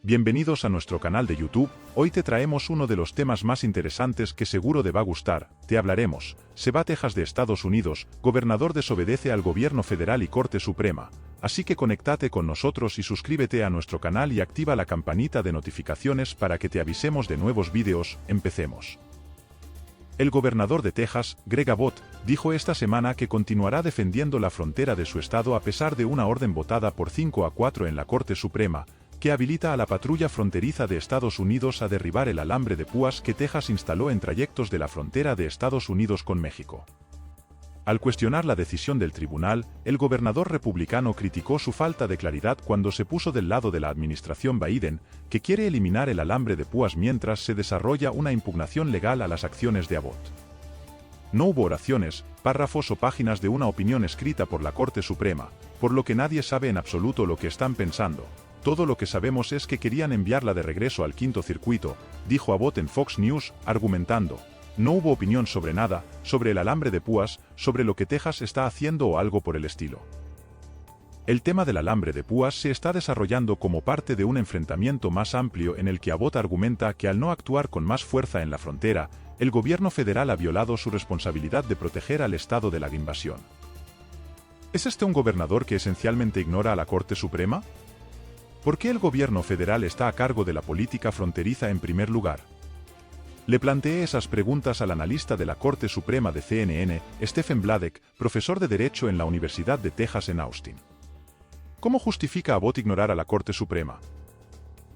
Bienvenidos a nuestro canal de YouTube. Hoy te traemos uno de los temas más interesantes que seguro te va a gustar. Te hablaremos. Se va a Texas de Estados Unidos, gobernador desobedece al gobierno federal y Corte Suprema. Así que conéctate con nosotros y suscríbete a nuestro canal y activa la campanita de notificaciones para que te avisemos de nuevos vídeos. Empecemos. El gobernador de Texas, Greg Abbott, dijo esta semana que continuará defendiendo la frontera de su estado a pesar de una orden votada por 5-4 en la Corte Suprema, que habilita a la patrulla fronteriza de Estados Unidos a derribar el alambre de púas que Texas instaló en trayectos de la frontera de Estados Unidos con México. Al cuestionar la decisión del tribunal, el gobernador republicano criticó su falta de claridad cuando se puso del lado de la administración Biden, que quiere eliminar el alambre de púas mientras se desarrolla una impugnación legal a las acciones de Abbott. No hubo oraciones, párrafos o páginas de una opinión escrita por la Corte Suprema, por lo que nadie sabe en absoluto lo que están pensando. Todo lo que sabemos es que querían enviarla de regreso al quinto circuito, dijo Abbott en Fox News, argumentando. No hubo opinión sobre nada, sobre el alambre de púas, sobre lo que Texas está haciendo o algo por el estilo. El tema del alambre de púas se está desarrollando como parte de un enfrentamiento más amplio en el que Abbott argumenta que al no actuar con más fuerza en la frontera, el gobierno federal ha violado su responsabilidad de proteger al estado de la invasión. ¿Es este un gobernador que esencialmente ignora a la Corte Suprema? ¿Por qué el gobierno federal está a cargo de la política fronteriza en primer lugar? Le planteé esas preguntas al analista de la Corte Suprema de CNN, Stephen Bladek, profesor de Derecho en la Universidad de Texas en Austin. ¿Cómo justifica Abbott ignorar a la Corte Suprema?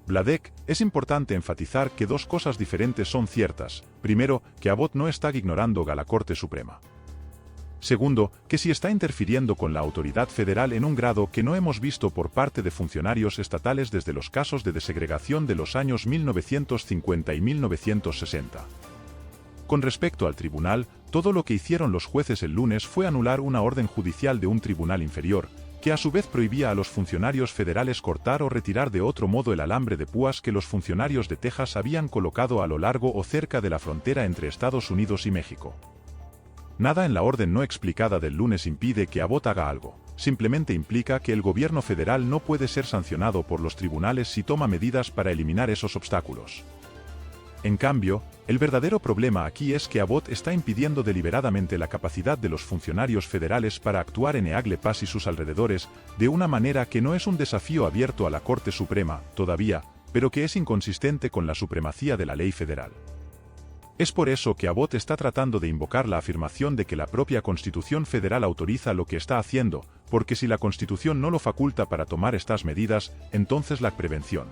Bladek, es importante enfatizar que dos cosas diferentes son ciertas. Primero, que Abbott no está ignorando a la Corte Suprema. Segundo, que sí está interfiriendo con la autoridad federal en un grado que no hemos visto por parte de funcionarios estatales desde los casos de desegregación de los años 1950 y 1960. Con respecto al tribunal, todo lo que hicieron los jueces el lunes fue anular una orden judicial de un tribunal inferior, que a su vez prohibía a los funcionarios federales cortar o retirar de otro modo el alambre de púas que los funcionarios de Texas habían colocado a lo largo o cerca de la frontera entre Estados Unidos y México. Nada en la orden no explicada del lunes impide que Abbott haga algo, simplemente implica que el gobierno federal no puede ser sancionado por los tribunales si toma medidas para eliminar esos obstáculos. En cambio, el verdadero problema aquí es que Abbott está impidiendo deliberadamente la capacidad de los funcionarios federales para actuar en Eagle Pass y sus alrededores, de una manera que no es un desafío abierto a la Corte Suprema, todavía, pero que es inconsistente con la supremacía de la ley federal. Es por eso que Abbott está tratando de invocar la afirmación de que la propia Constitución federal autoriza lo que está haciendo, porque si la Constitución no lo faculta para tomar estas medidas, entonces la prevención.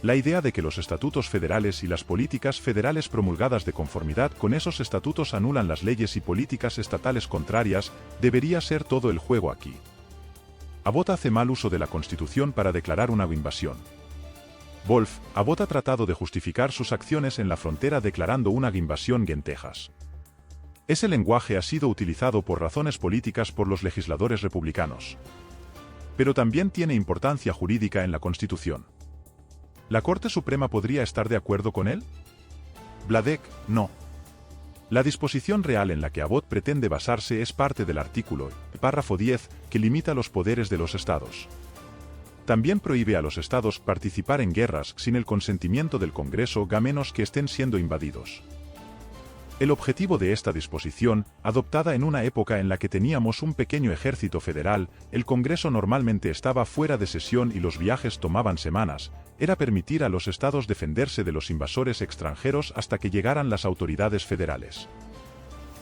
La idea de que los estatutos federales y las políticas federales promulgadas de conformidad con esos estatutos anulan las leyes y políticas estatales contrarias, debería ser todo el juego aquí. Abbott hace mal uso de la Constitución para declarar una invasión. Abbott ha tratado de justificar sus acciones en la frontera declarando una invasión en Texas. Ese lenguaje ha sido utilizado por razones políticas por los legisladores republicanos. Pero también tiene importancia jurídica en la Constitución. ¿La Corte Suprema podría estar de acuerdo con él? Bladek, no. La disposición real en la que Abbott pretende basarse es parte del artículo, párrafo 10, que limita los poderes de los estados. También prohíbe a los estados participar en guerras sin el consentimiento del Congreso a menos que estén siendo invadidos. El objetivo de esta disposición, adoptada en una época en la que teníamos un pequeño ejército federal, el Congreso normalmente estaba fuera de sesión y los viajes tomaban semanas, era permitir a los estados defenderse de los invasores extranjeros hasta que llegaran las autoridades federales.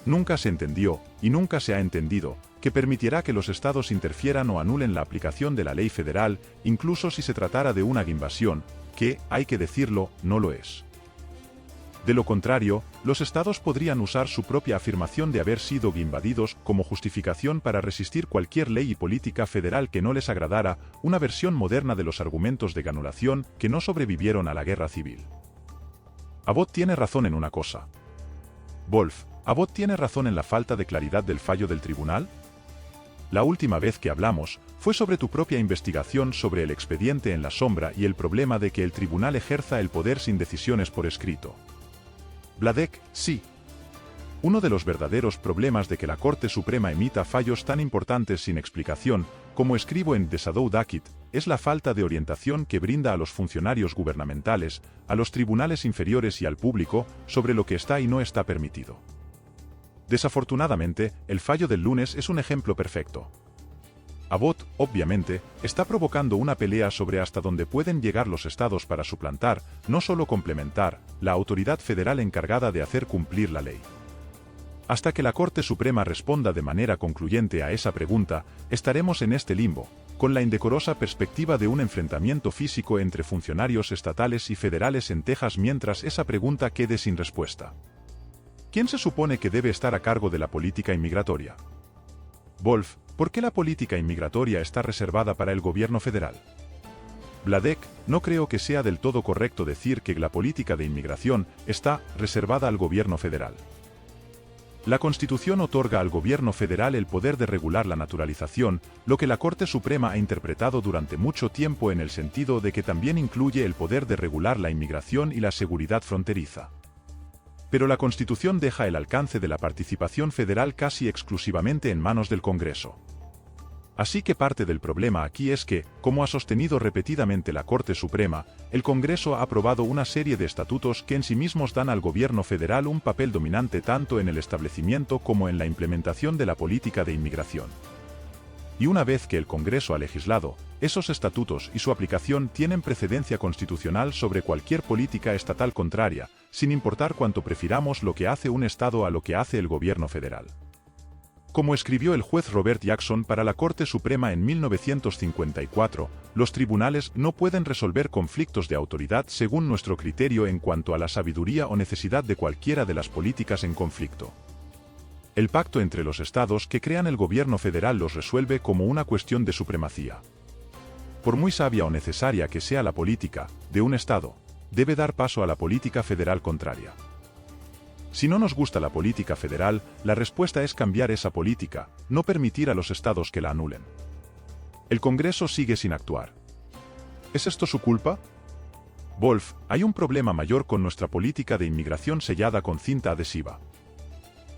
Nunca se entendió, y nunca se ha entendido, que permitirá que los estados interfieran o anulen la aplicación de la ley federal, incluso si se tratara de una invasión, que, hay que decirlo, no lo es. De lo contrario, los estados podrían usar su propia afirmación de haber sido invadidos como justificación para resistir cualquier ley y política federal que no les agradara, una versión moderna de los argumentos de anulación que no sobrevivieron a la guerra civil. Abbott tiene razón en una cosa. ¿Abbott tiene razón en la falta de claridad del fallo del tribunal? La última vez que hablamos fue sobre tu propia investigación sobre el expediente en la sombra y el problema de que el tribunal ejerza el poder sin decisiones por escrito. Bladek, sí. Uno de los verdaderos problemas de que la Corte Suprema emita fallos tan importantes sin explicación, como escribo en The Shadow Docket, es la falta de orientación que brinda a los funcionarios gubernamentales, a los tribunales inferiores y al público sobre lo que está y no está permitido. Desafortunadamente, el fallo del lunes es un ejemplo perfecto. Abbott, obviamente, está provocando una pelea sobre hasta dónde pueden llegar los estados para suplantar, no solo complementar, la autoridad federal encargada de hacer cumplir la ley. Hasta que la Corte Suprema responda de manera concluyente a esa pregunta, estaremos en este limbo, con la indecorosa perspectiva de un enfrentamiento físico entre funcionarios estatales y federales en Texas mientras esa pregunta quede sin respuesta. ¿Quién se supone que debe estar a cargo de la política inmigratoria? Wolf, ¿por qué la política inmigratoria está reservada para el gobierno federal? Vladek, no creo que sea del todo correcto decir que la política de inmigración está reservada al gobierno federal. La Constitución otorga al gobierno federal el poder de regular la naturalización, lo que la Corte Suprema ha interpretado durante mucho tiempo en el sentido de que también incluye el poder de regular la inmigración y la seguridad fronteriza. Pero la Constitución deja el alcance de la participación federal casi exclusivamente en manos del Congreso. Así que parte del problema aquí es que, como ha sostenido repetidamente la Corte Suprema, el Congreso ha aprobado una serie de estatutos que en sí mismos dan al gobierno federal un papel dominante tanto en el establecimiento como en la implementación de la política de inmigración. Y una vez que el Congreso ha legislado, esos estatutos y su aplicación tienen precedencia constitucional sobre cualquier política estatal contraria, sin importar cuánto prefiramos lo que hace un Estado a lo que hace el gobierno federal. Como escribió el juez Robert Jackson para la Corte Suprema en 1954, los tribunales no pueden resolver conflictos de autoridad según nuestro criterio en cuanto a la sabiduría o necesidad de cualquiera de las políticas en conflicto. El pacto entre los estados que crean el gobierno federal los resuelve como una cuestión de supremacía. Por muy sabia o necesaria que sea la política de un estado, debe dar paso a la política federal contraria. Si no nos gusta la política federal, la respuesta es cambiar esa política, no permitir a los estados que la anulen. El Congreso sigue sin actuar. ¿Es esto su culpa? Wolf, hay un problema mayor con nuestra política de inmigración sellada con cinta adhesiva.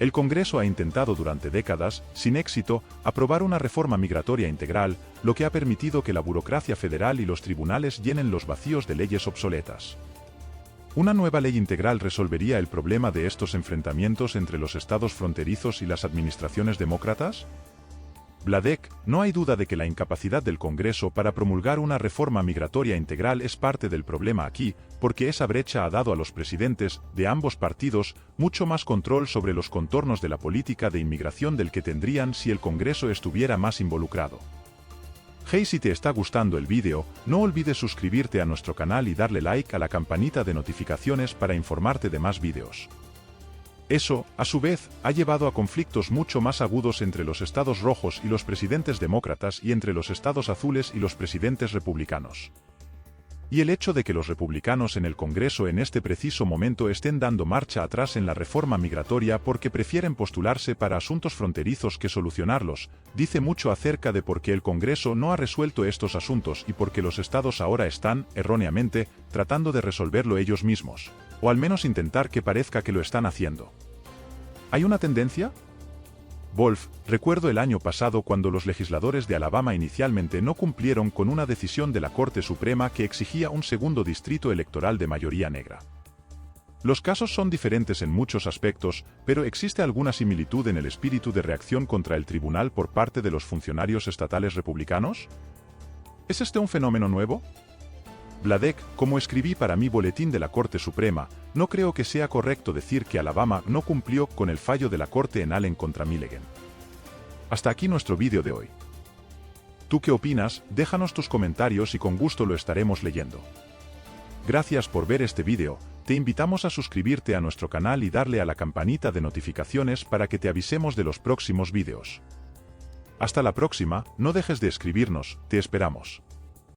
El Congreso ha intentado durante décadas, sin éxito, aprobar una reforma migratoria integral, lo que ha permitido que la burocracia federal y los tribunales llenen los vacíos de leyes obsoletas. ¿Una nueva ley integral resolvería el problema de estos enfrentamientos entre los estados fronterizos y las administraciones demócratas? Vladek, no hay duda de que la incapacidad del Congreso para promulgar una reforma migratoria integral es parte del problema aquí, porque esa brecha ha dado a los presidentes, de ambos partidos, mucho más control sobre los contornos de la política de inmigración del que tendrían si el Congreso estuviera más involucrado. Hey, si te está gustando el vídeo, no olvides suscribirte a nuestro canal y darle like a la campanita de notificaciones para informarte de más vídeos. Eso, a su vez, ha llevado a conflictos mucho más agudos entre los estados rojos y los presidentes demócratas y entre los estados azules y los presidentes republicanos. Y el hecho de que los republicanos en el Congreso en este preciso momento estén dando marcha atrás en la reforma migratoria porque prefieren postularse para asuntos fronterizos que solucionarlos, dice mucho acerca de por qué el Congreso no ha resuelto estos asuntos y por qué los estados ahora están, erróneamente, tratando de resolverlo ellos mismos, o al menos intentar que parezca que lo están haciendo. ¿Hay una tendencia? Wolf, recuerdo el año pasado cuando los legisladores de Alabama inicialmente no cumplieron con una decisión de la Corte Suprema que exigía un segundo distrito electoral de mayoría negra. Los casos son diferentes en muchos aspectos, pero ¿existe alguna similitud en el espíritu de reacción contra el tribunal por parte de los funcionarios estatales republicanos? ¿Es este un fenómeno nuevo? Vladek, como escribí para mi boletín de la Corte Suprema, no creo que sea correcto decir que Alabama no cumplió con el fallo de la Corte en Allen contra Milligan. Hasta aquí nuestro vídeo de hoy. ¿Tú qué opinas? Déjanos tus comentarios y con gusto lo estaremos leyendo. Gracias por ver este vídeo, te invitamos a suscribirte a nuestro canal y darle a la campanita de notificaciones para que te avisemos de los próximos vídeos. Hasta la próxima, no dejes de escribirnos, te esperamos.